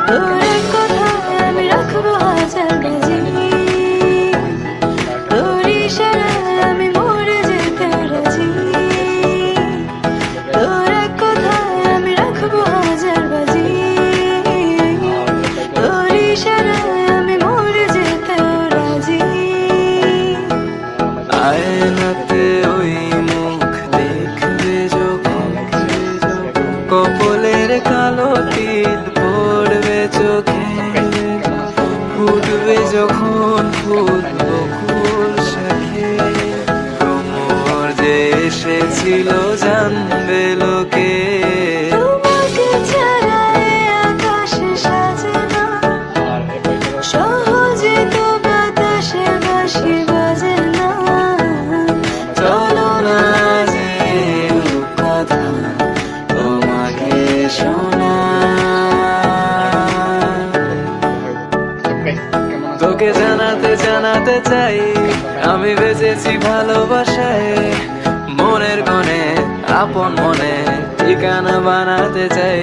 তোর এক কথায় আমি রাখবো হাজার বাজি, তোর ইশারায় আমি মরে যেতে রাজি। তোর এক কথায় আমি রাখবো হাজার বাজি, তোর ইশারায় আমি মরে যেতে রাজি। আয়নাতে ওই মুখ দেখবে যখন, কপলের কালো তিল পড়বে চোখে, ফুটবে যখন ফুল বকুল শাখে, ভ্রমর যে এসেছিল জানবে লোকে। তোমাকে ছাড়া এ আকাশে সাজে না, সহজে তো বাতাসে বাঁশি বাজে না। চলো না যে কথা তোমাকে শোনা, তোকে জানাতে জানাতে চাই আমি বেঁচেছি ভালোবাসায়, মনের কোণে আপন মনে ঠিকানা বানাতে চাই।